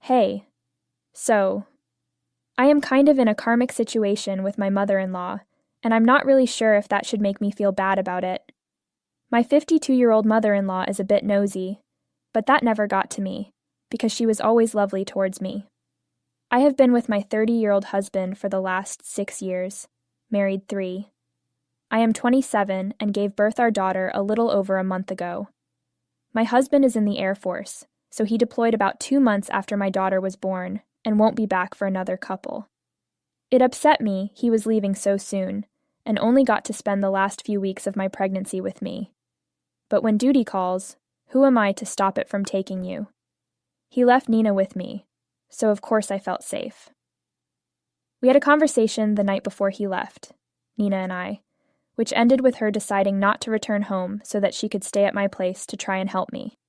Hey, so, I am kind of in a karmic situation with my mother-in-law, and I'm not really sure if that should make me feel bad about it. My 52-year-old mother-in-law is a bit nosy, but that never got to me, because she was always lovely towards me. I have been with my 30-year-old husband for the last 6 years, married 3. I am 27 and gave birth our daughter a little over a month ago. My husband is in the Air Force, so he deployed about 2 months after my daughter was born and won't be back for another couple. It upset me he was leaving so soon, and only got to spend the last few weeks of my pregnancy with me. But when duty calls, who am I to stop it from taking you? He left Nina with me, so of course I felt safe. We had a conversation the night before he left, Nina and I, which ended with her deciding not to return home so that she could stay at my place to try and help me.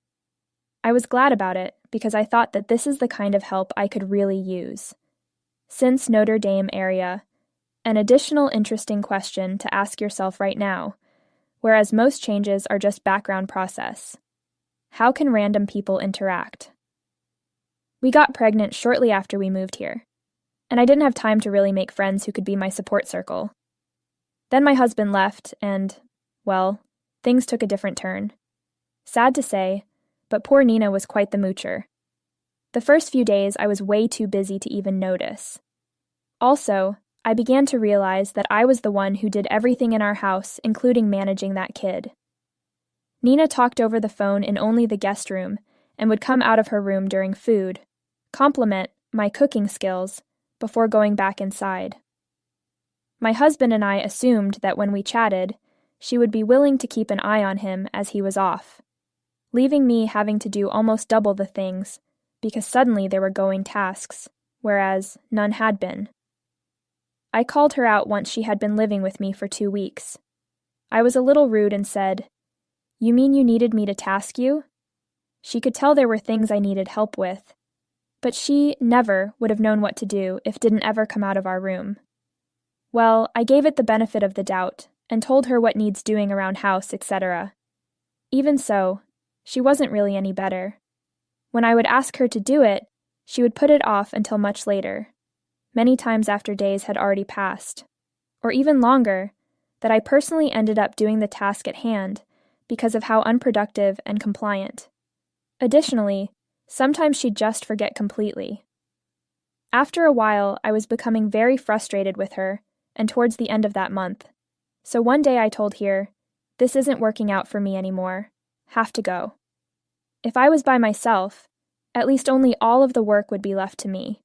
I was glad about it because I thought that this is the kind of help I could really use. Since Notre Dame area, an additional interesting question to ask yourself right now, whereas most changes are just background process. How can random people interact? We got pregnant shortly after we moved here, and I didn't have time to really make friends who could be my support circle. Then my husband left and, well, things took a different turn. Sad to say, but poor Nina was quite the moocher. The first few days I was way too busy to even notice. Also, I began to realize that I was the one who did everything in our house, including managing that kid. Nina talked over the phone in only the guest room and would come out of her room during food, compliment my cooking skills, before going back inside. My husband and I assumed that when we chatted, she would be willing to keep an eye on him as he was off, leaving me having to do almost double the things, because suddenly there were going tasks, whereas none had been. I called her out once she had been living with me for 2 weeks. I was a little rude and said, "You mean you needed me to task you?" She could tell there were things I needed help with, but she never would have known what to do if didn't ever come out of our room. Well, I gave it the benefit of the doubt and told her what needs doing around house, etc. Even so, she wasn't really any better. When I would ask her to do it, she would put it off until much later, many times after days had already passed, or even longer, that I personally ended up doing the task at hand because of how unproductive and compliant. Additionally, sometimes she'd just forget completely. After a while, I was becoming very frustrated with her, and towards the end of that month. So one day I told her, "This isn't working out for me anymore. Have to go." If I was by myself, at least only all of the work would be left to me.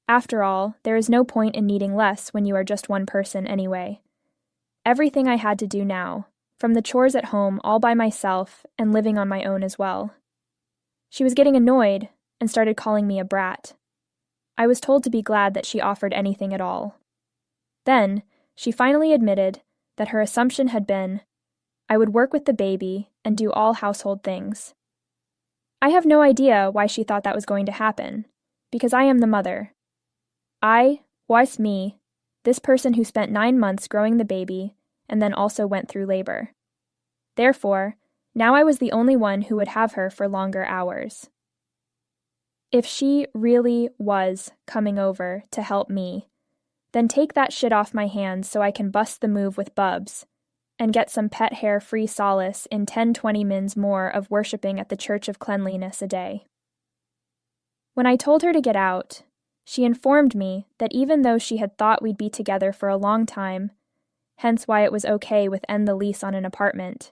After all, there is no point in needing less when you are just one person anyway. Everything I had to do now, from the chores at home all by myself and living on my own as well. She was getting annoyed and started calling me a brat. I was told to be glad that she offered anything at all. Then, she finally admitted that her assumption had been, I would work with the baby and do all household things. I have no idea why she thought that was going to happen, because I am the mother. Me, this person who spent 9 months growing the baby and then also went through labor. Therefore, now I was the only one who would have her for longer hours. If she really was coming over to help me, then take that shit off my hands so I can bust the move with Bubs and get some pet hair free solace in 10-20 mins more of worshipping at the Church of Cleanliness a day. When I told her to get out, she informed me that even though she had thought we'd be together for a long time, hence why it was okay with end the lease on an apartment,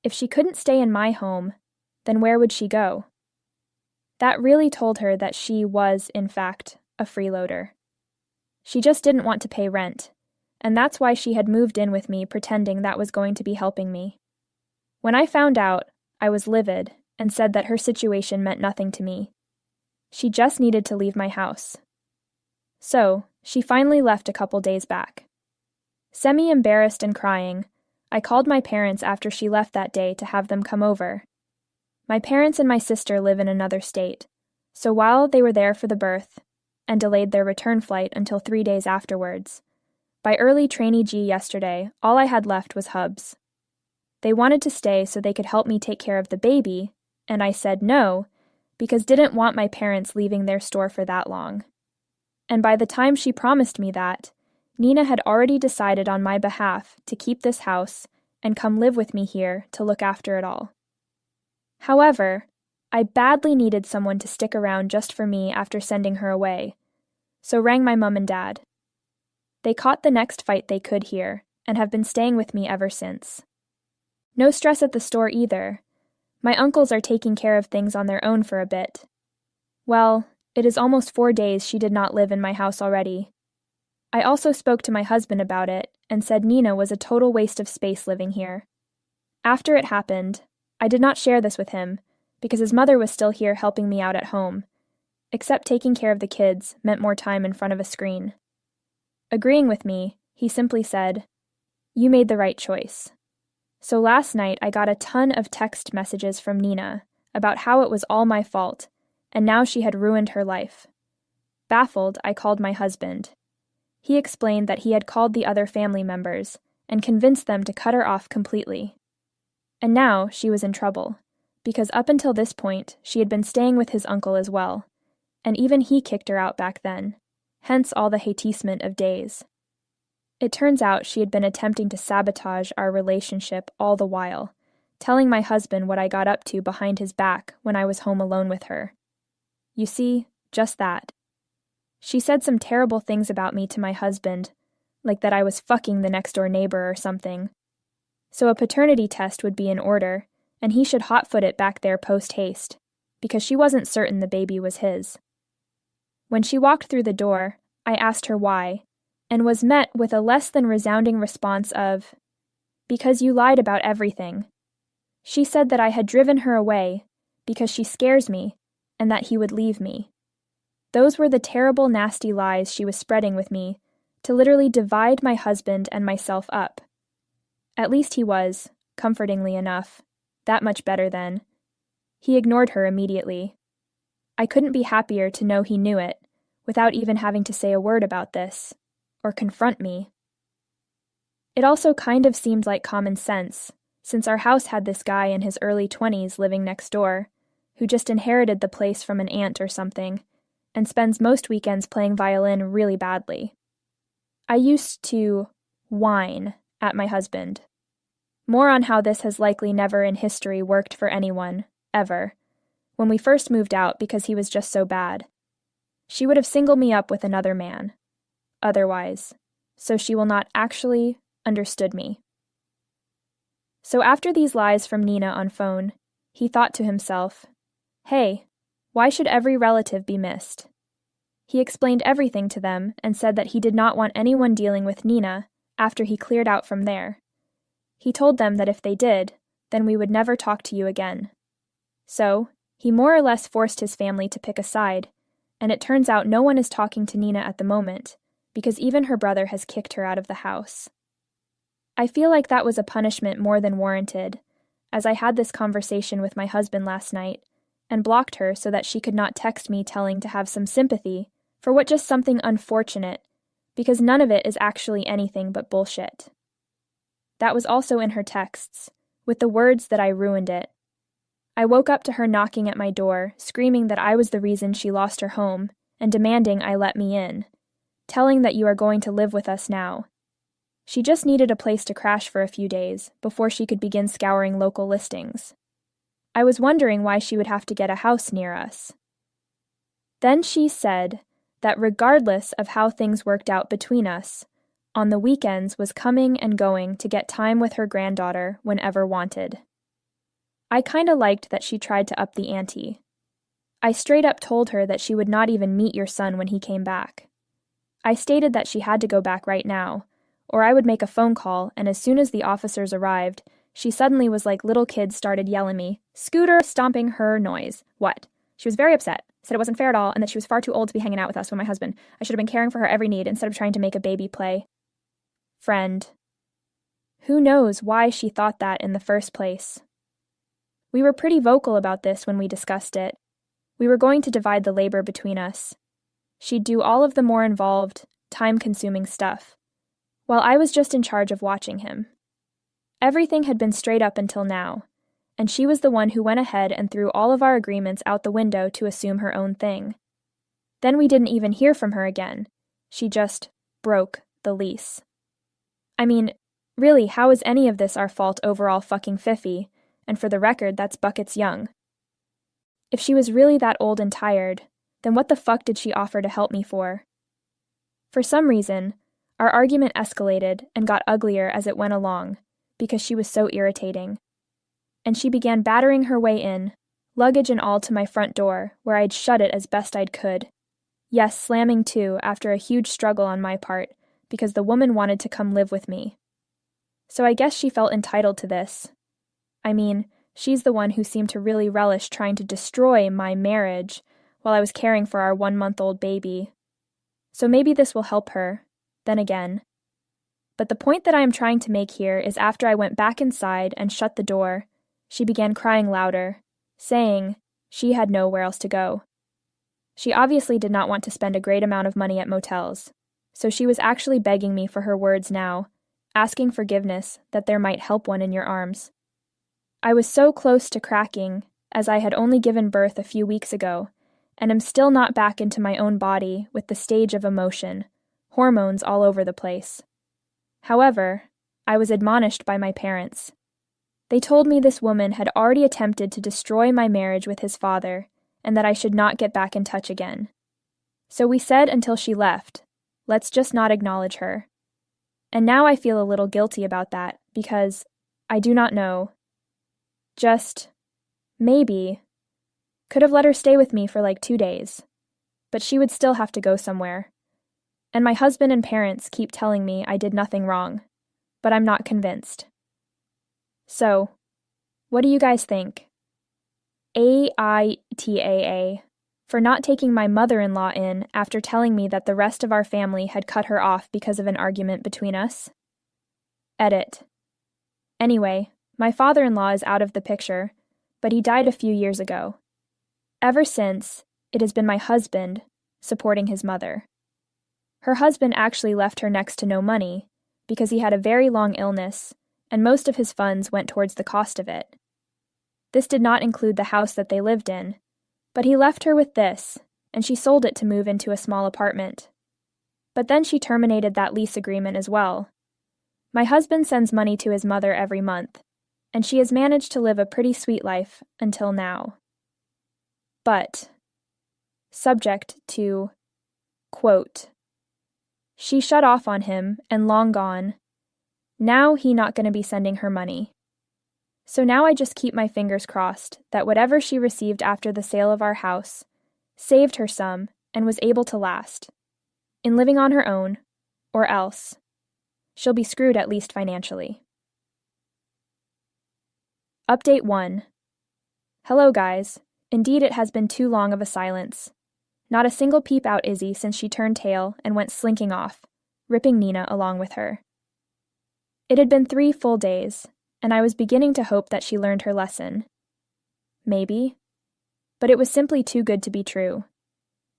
if she couldn't stay in my home, then where would she go? That really told her that she was, in fact, a freeloader. She just didn't want to pay rent, and that's why she had moved in with me pretending that was going to be helping me. When I found out, I was livid and said that her situation meant nothing to me. She just needed to leave my house. So, she finally left a couple days back. Semi-embarrassed and crying, I called my parents after she left that day to have them come over. My parents and my sister live in another state, so while they were there for the birth, and delayed their return flight until 3 days afterwards, by early trainee G yesterday, all I had left was hubs. They wanted to stay so they could help me take care of the baby, and I said no, because didn't want my parents leaving their store for that long. And by the time she promised me that, Nina had already decided on my behalf to keep this house and come live with me here to look after it all. However, I badly needed someone to stick around just for me after sending her away, so rang my mum and dad. They caught the next fight they could here and have been staying with me ever since. No stress at the store either. My uncles are taking care of things on their own for a bit. Well, it is almost 4 days she did not live in my house already. I also spoke to my husband about it and said Nina was a total waste of space living here. After it happened, I did not share this with him because his mother was still here helping me out at home, except taking care of the kids meant more time in front of a screen. Agreeing with me, he simply said, "You made the right choice." So last night I got a ton of text messages from Nina about how it was all my fault, and now she had ruined her life. Baffled, I called my husband. He explained that he had called the other family members and convinced them to cut her off completely. And now she was in trouble, because up until this point she had been staying with his uncle as well, and even he kicked her out back then, hence all the hateasement of days. It turns out she had been attempting to sabotage our relationship all the while, telling my husband what I got up to behind his back when I was home alone with her. You see, just that. She said some terrible things about me to my husband, like that I was fucking the next-door neighbor or something. So a paternity test would be in order, and he should hotfoot it back there post-haste, because she wasn't certain the baby was his. When she walked through the door, I asked her why, and was met with a less than resounding response of, "Because you lied about everything." She said that I had driven her away, because she scares me, and that he would leave me. Those were the terrible, nasty lies she was spreading with me, to literally divide my husband and myself up. At least he was, comfortingly enough, that much better then. He ignored her immediately. I couldn't be happier to know he knew it, without even having to say a word about this, or confront me. It also kind of seemed like common sense, since our house had this guy in his early 20s living next door, who just inherited the place from an aunt or something, and spends most weekends playing violin really badly. I used to whine at my husband. More on how this has likely never in history worked for anyone, ever, when we first moved out because he was just so bad. She would have singled me up with another man. Otherwise, so she will not actually understood me. So after these lies from Nina on phone, he thought to himself, "Hey, why should every relative be missed?" He explained everything to them and said that he did not want anyone dealing with Nina after he cleared out from there. He told them that if they did, then we would never talk to you again. So, he more or less forced his family to pick a side, and it turns out no one is talking to Nina at the moment, because even her brother has kicked her out of the house. I feel like that was a punishment more than warranted, as I had this conversation with my husband last night, and blocked her so that she could not text me telling to have some sympathy for what just something unfortunate, because none of it is actually anything but bullshit. That was also in her texts, with the words that I ruined it. I woke up to her knocking at my door, screaming that I was the reason she lost her home, and demanding I let me in, telling that you are going to live with us now. She just needed a place to crash for a few days before she could begin scouring local listings. I was wondering why she would have to get a house near us. Then she said that regardless of how things worked out between us, on the weekends was coming and going to get time with her granddaughter whenever wanted. I kinda liked that she tried to up the ante. I straight up told her that she would not even meet your son when he came back. I stated that she had to go back right now, or I would make a phone call, and as soon as the officers arrived, she suddenly was like little kids started yelling me, "Scooter stomping her noise." What? She was very upset, said it wasn't fair at all, and that she was far too old to be hanging out with us when my husband. I should have been caring for her every need instead of trying to make a baby play. Friend. Who knows why she thought that in the first place? We were pretty vocal about this when we discussed it. We were going to divide the labor between us. She'd do all of the more involved, time-consuming stuff, while I was just in charge of watching him. Everything had been straight up until now, and she was the one who went ahead and threw all of our agreements out the window to assume her own thing. Then we didn't even hear from her again. She just broke the lease. I mean, really, how is any of this our fault overall fucking fiffy? And for the record, that's Buckets Young. If she was really that old and tired, then what the fuck did she offer to help me for? For some reason, our argument escalated and got uglier as it went along, because she was so irritating. And she began battering her way in, luggage and all, to my front door, where I'd shut it as best I could. Yes, slamming too, after a huge struggle on my part, because the woman wanted to come live with me. So I guess she felt entitled to this. I mean, she's the one who seemed to really relish trying to destroy my marriage while I was caring for our 1-month-old baby. So maybe this will help her, then again. But the point that I am trying to make here is after I went back inside and shut the door, she began crying louder, saying she had nowhere else to go. She obviously did not want to spend a great amount of money at motels, so she was actually begging me for her words now, asking forgiveness that there might help one in your arms. I was so close to cracking, as I had only given birth a few weeks ago, and am still not back into my own body with the stage of emotion, hormones all over the place. However, I was admonished by my parents. They told me this woman had already attempted to destroy my marriage with his father, and that I should not get back in touch again. So we said until she left, let's just not acknowledge her. And now I feel a little guilty about that, because I do not know. Just, maybe, could have let her stay with me for like 2 days. But she would still have to go somewhere. And my husband and parents keep telling me I did nothing wrong, but I'm not convinced. So, what do you guys think? AITAA for not taking my mother-in-law in after telling me that the rest of our family had cut her off because of an argument between us. Edit. Anyway, my father-in-law is out of the picture, but he died a few years ago. Ever since, it has been my husband supporting his mother. Her husband actually left her next to no money because he had a very long illness, and most of his funds went towards the cost of it. This did not include the house that they lived in, but he left her with this, and she sold it to move into a small apartment. But then she terminated that lease agreement as well. My husband sends money to his mother every month, and she has managed to live a pretty sweet life until now. But, subject to, quote, she shut off on him and long gone. Now he not gonna be sending her money. So now I just keep my fingers crossed that whatever she received after the sale of our house saved her some and was able to last, in living on her own, or else she'll be screwed at least financially. Update 1. Hello guys. Indeed it has been too long of a silence. Not a single peep out Izzy since she turned tail and went slinking off, ripping Nina along with her. It had been 3 full days, and I was beginning to hope that she learned her lesson. Maybe. But it was simply too good to be true.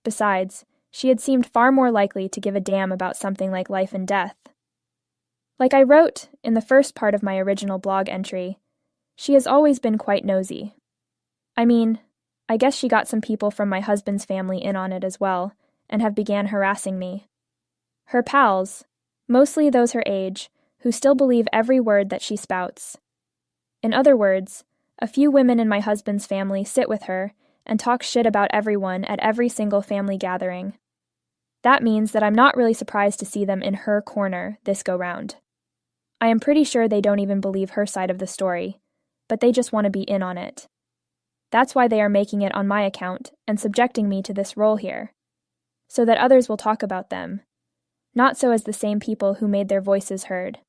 Besides, she had seemed far more likely to give a damn about something like life and death. Like I wrote in the first part of my original blog entry, she has always been quite nosy. I mean, I guess she got some people from my husband's family in on it as well, and have began harassing me. Her pals, mostly those her age, who still believe every word that she spouts. In other words, a few women in my husband's family sit with her and talk shit about everyone at every single family gathering. That means that I'm not really surprised to see them in her corner this go-round. I am pretty sure they don't even believe her side of the story, but they just want to be in on it. That's why they are making it on my account and subjecting me to this role here, so that others will talk about them, not so as the same people who made their voices heard.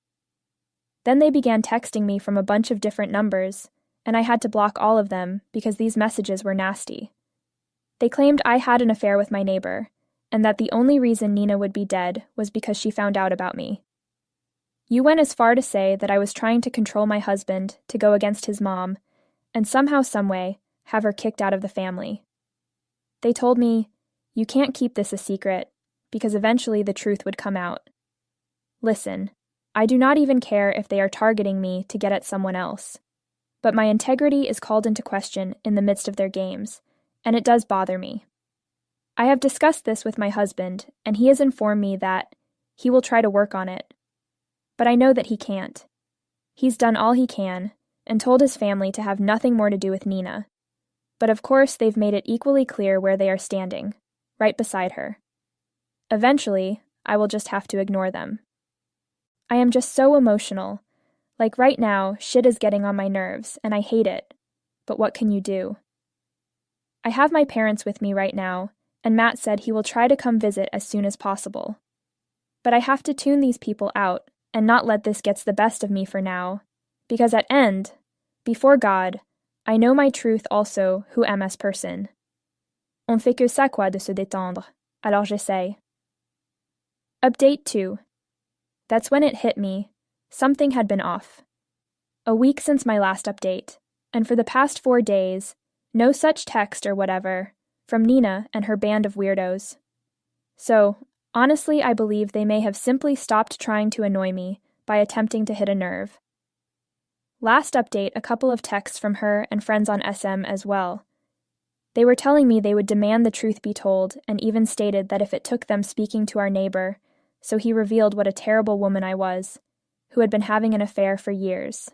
Then they began texting me from a bunch of different numbers, and I had to block all of them because these messages were nasty. They claimed I had an affair with my neighbor, and that the only reason Nina would be dead was because she found out about me. You went as far to say that I was trying to control my husband to go against his mom, and somehow, someway, have her kicked out of the family. They told me, you can't keep this a secret, because eventually the truth would come out. Listen, I do not even care if they are targeting me to get at someone else. but my integrity is called into question in the midst of their games, and it does bother me. I have discussed this with my husband, and he has informed me that he will try to work on it. But I know that he can't. He's done all he can, and told his family to have nothing more to do with Nina. But of course they've made it equally clear where they are standing, right beside her. Eventually, I will just have to ignore them. I am just so emotional. Like right now, shit is getting on my nerves, and I hate it. But what can you do? I have my parents with me right now, and Matt said he will try to come visit as soon as possible. But I have to tune these people out and not let this get the best of me for now, because at end, before God, I know my truth also who am as person. On fait que ça quoi de se détendre, alors j'essaie. Update 2. That's when it hit me. Something had been off. A week since my last update, and for the past 4 days, no such text or whatever from Nina and her band of weirdos. So, honestly, I believe they may have simply stopped trying to annoy me by attempting to hit a nerve. Last update, a couple of texts from her and friends on SM as well. They were telling me they would demand the truth be told, and even stated that if it took them speaking to our neighbor, so he revealed what a terrible woman I was, who had been having an affair for years.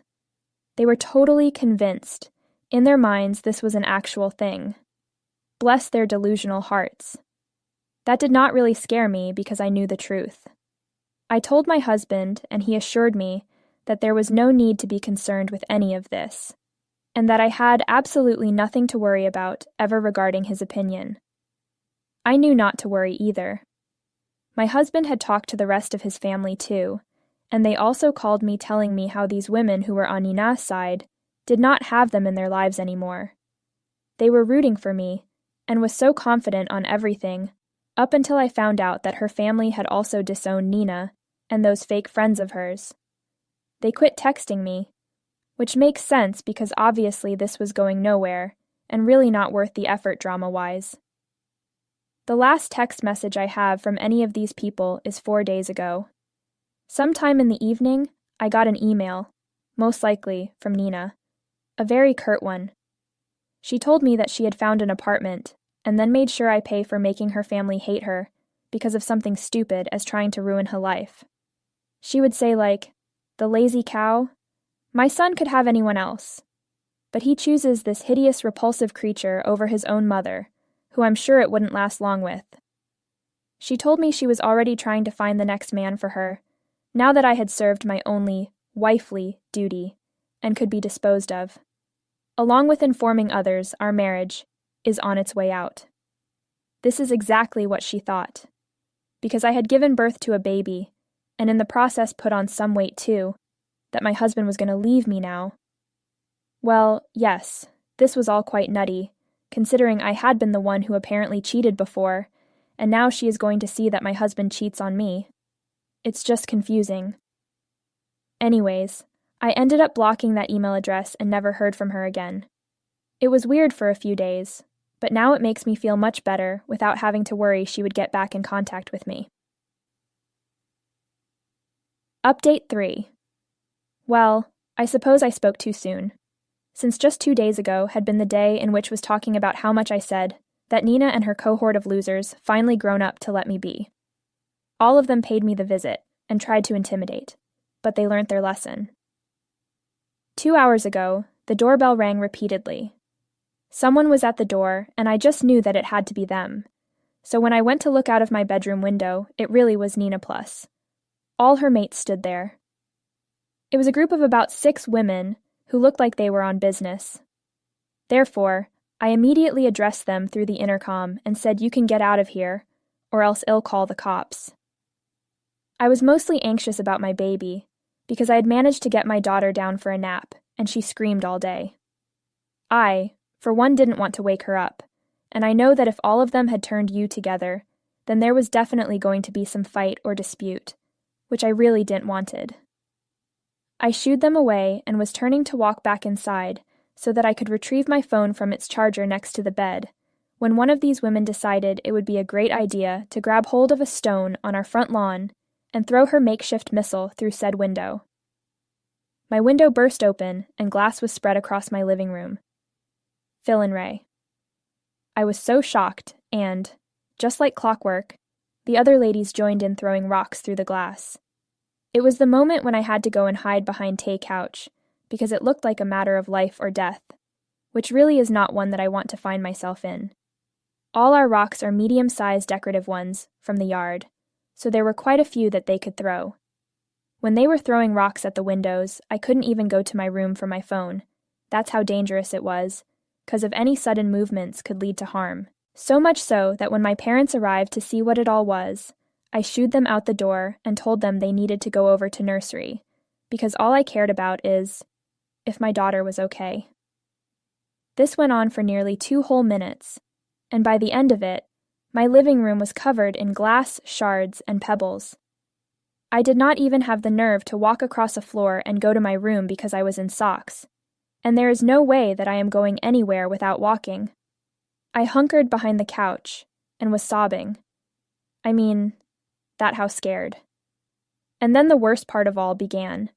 They were totally convinced. In their minds, this was an actual thing. Bless their delusional hearts. That did not really scare me because I knew the truth. I told my husband, and he assured me that there was no need to be concerned with any of this, and that I had absolutely nothing to worry about ever regarding his opinion. I knew not to worry either. My husband had talked to the rest of his family too, and they also called me telling me how these women who were on Nina's side did not have them in their lives anymore. They were rooting for me, and was so confident on everything, up until I found out that her family had also disowned Nina and those fake friends of hers. They quit texting me, which makes sense because obviously this was going nowhere, and really not worth the effort drama-wise. The last text message I have from any of these people is 4 days ago. Sometime in the evening, I got an email, most likely from Nina, a very curt one. She told me that she had found an apartment, and then made sure I pay for making her family hate her because of something stupid as trying to ruin her life. She would say like, "The lazy cow? My son could have anyone else. But he chooses this hideous, repulsive creature over his own mother, who I'm sure it wouldn't last long with." She told me she was already trying to find the next man for her, now that I had served my only, wifely, duty, and could be disposed of. Along with informing others, our marriage is on its way out. This is exactly what she thought. Because I had given birth to a baby, and in the process put on some weight too, that my husband was going to leave me now. Well, yes, this was all quite nutty, considering I had been the one who apparently cheated before, and now she is going to see that my husband cheats on me. It's just confusing. Anyways, I ended up blocking that email address and never heard from her again. It was weird for a few days, but now it makes me feel much better without having to worry she would get back in contact with me. Update 3. Well, I suppose I spoke too soon, since just 2 days ago had been the day in which was talking about how much I said that Nina and her cohort of losers finally grown up to let me be. All of them paid me the visit and tried to intimidate, but they learnt their lesson. 2 hours ago, the doorbell rang repeatedly. Someone was at the door, and I just knew that it had to be them. So when I went to look out of my bedroom window, it really was Nina Plus. All her mates stood there. It was a group of about 6 women who looked like they were on business. Therefore, I immediately addressed them through the intercom and said, "You can get out of here, or else I'll call the cops." I was mostly anxious about my baby, because I had managed to get my daughter down for a nap, and she screamed all day. I, for one, didn't want to wake her up, and I know that if all of them had turned you together, then there was definitely going to be some fight or dispute, which I really didn't wanted. I shooed them away and was turning to walk back inside so that I could retrieve my phone from its charger next to the bed, when one of these women decided it would be a great idea to grab hold of a stone on our front lawn and throw her makeshift missile through said window. My window burst open, and glass was spread across my living room. Phil and Ray. I was so shocked, and, just like clockwork, the other ladies joined in throwing rocks through the glass. It was the moment when I had to go and hide behind Tay couch, because it looked like a matter of life or death, which really is not one that I want to find myself in. All our rocks are medium-sized decorative ones from the yard, so there were quite a few that they could throw. When they were throwing rocks at the windows, I couldn't even go to my room for my phone. That's how dangerous it was, because of any sudden movements could lead to harm. So much so that when my parents arrived to see what it all was, I shooed them out the door and told them they needed to go over to nursery, because all I cared about is if my daughter was okay. This went on for nearly 2 whole minutes, and by the end of it, my living room was covered in glass, shards, and pebbles. I did not even have the nerve to walk across a floor and go to my room because I was in socks, and there is no way that I am going anywhere without walking. I hunkered behind the couch and was sobbing. I mean, that how scared. And then the worst part of all began.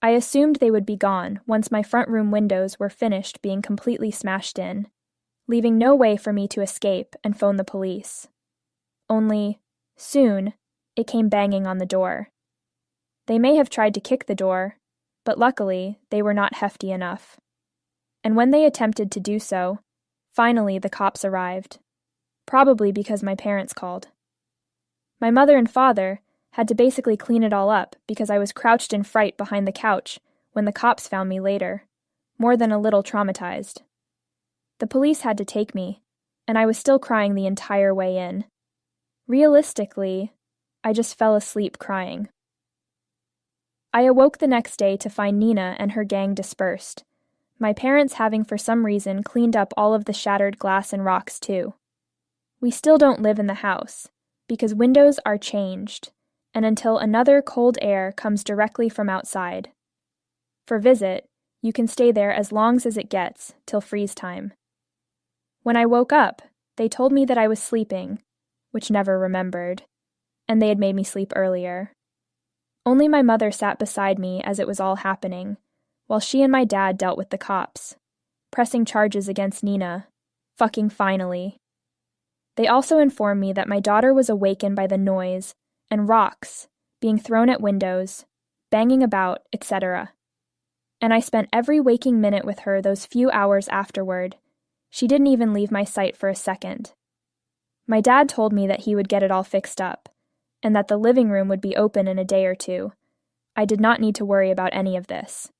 I assumed they would be gone once my front room windows were finished being completely smashed in, leaving no way for me to escape and phone the police. Only, soon, it came banging on the door. They may have tried to kick the door, but luckily they were not hefty enough. And when they attempted to do so, finally the cops arrived, probably because my parents called. My mother and father had to basically clean it all up because I was crouched in fright behind the couch when the cops found me later, more than a little traumatized. The police had to take me, and I was still crying the entire way in. Realistically, I just fell asleep crying. I awoke the next day to find Nina and her gang dispersed, my parents having for some reason cleaned up all of the shattered glass and rocks too. We still don't live in the house, because windows are changed, and until another cold air comes directly from outside. For visit, you can stay there as long as it gets, till freeze time. When I woke up, they told me that I was sleeping, which never remembered, and they had made me sleep earlier. Only my mother sat beside me as it was all happening, while she and my dad dealt with the cops, pressing charges against Nina. Fucking finally. They also informed me that my daughter was awakened by the noise and rocks being thrown at windows, banging about, etc. And I spent every waking minute with her those few hours afterward. She didn't even leave my sight for a second. My dad told me that he would get it all fixed up, and that the living room would be open in a day or 2. I did not need to worry about any of this.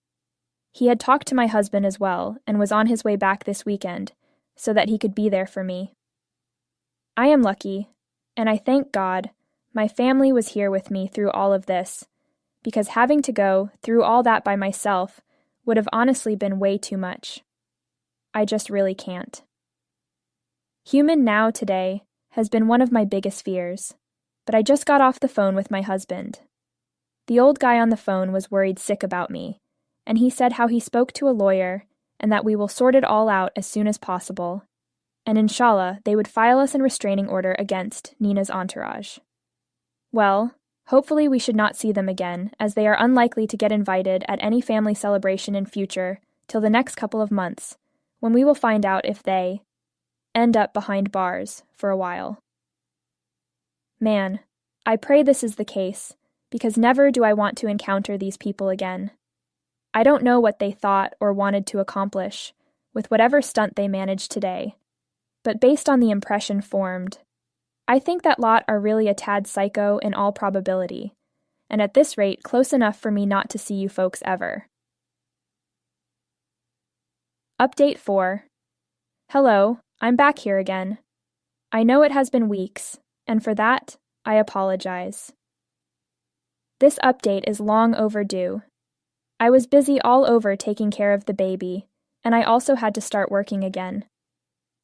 He had talked to my husband as well, and was on his way back this weekend, so that he could be there for me. I am lucky, and I thank God, my family was here with me through all of this, because having to go through all that by myself would have honestly been way too much. I just really can't. Human Now today has been one of my biggest fears, but I just got off the phone with my husband. The old guy on the phone was worried sick about me, and he said how he spoke to a lawyer and that we will sort it all out as soon as possible, and inshallah they would file us a restraining order against Nina's entourage. Well, hopefully we should not see them again, as they are unlikely to get invited at any family celebration in future till the next couple of months, when we will find out if they end up behind bars for a while. Man, I pray this is the case, because never do I want to encounter these people again. I don't know what they thought or wanted to accomplish with whatever stunt they managed today, but based on the impression formed, I think that lot are really a tad psycho in all probability, and at this rate close enough for me not to see you folks ever. Update 4. Hello, I'm back here again. I know it has been weeks, and for that, I apologize. This update is long overdue. I was busy all over taking care of the baby, and I also had to start working again.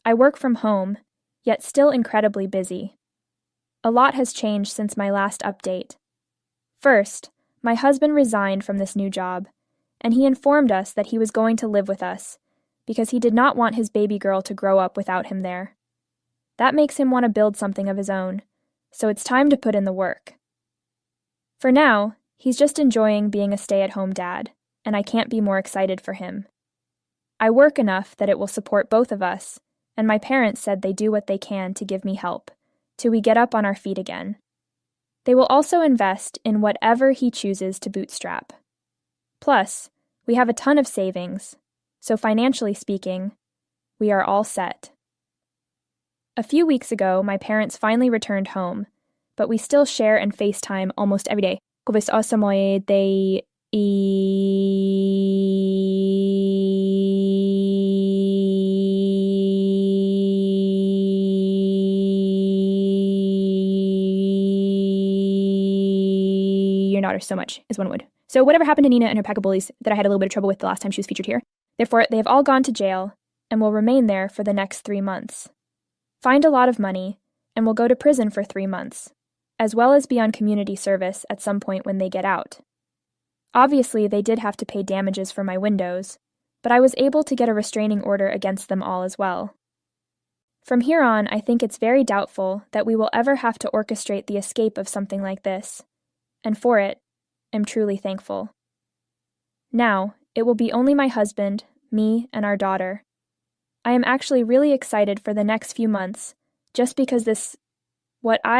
I work from home, yet still incredibly busy. A lot has changed since my last update. First, my husband resigned from this new job, and he informed us that he was going to live with us, because he did not want his baby girl to grow up without him there. That makes him want to build something of his own, so it's time to put in the work. For now, he's just enjoying being a stay-at-home dad, and I can't be more excited for him. I work enough that it will support both of us, and my parents said they do what they can to give me help, till we get up on our feet again. They will also invest in whatever he chooses to bootstrap. Plus, we have a ton of savings, so financially speaking, we are all set. A few weeks ago, my parents finally returned home, but we still share and FaceTime almost every day. Your daughter so much, as one would. So whatever happened to Nina and her pack of bullies that I had a little bit of trouble with the last time she was featured here? Therefore, they have all gone to jail and will remain there for the next 3 months. Find a lot of money and will go to prison for 3 months, as well as be on community service at some point when they get out. Obviously, they did have to pay damages for my windows, but I was able to get a restraining order against them all as well. From here on, I think it's very doubtful that we will ever have to orchestrate the escape of something like this, and for it, am truly thankful. Now, it will be only my husband, me, and our daughter. I am actually really excited for the next few months, just because what I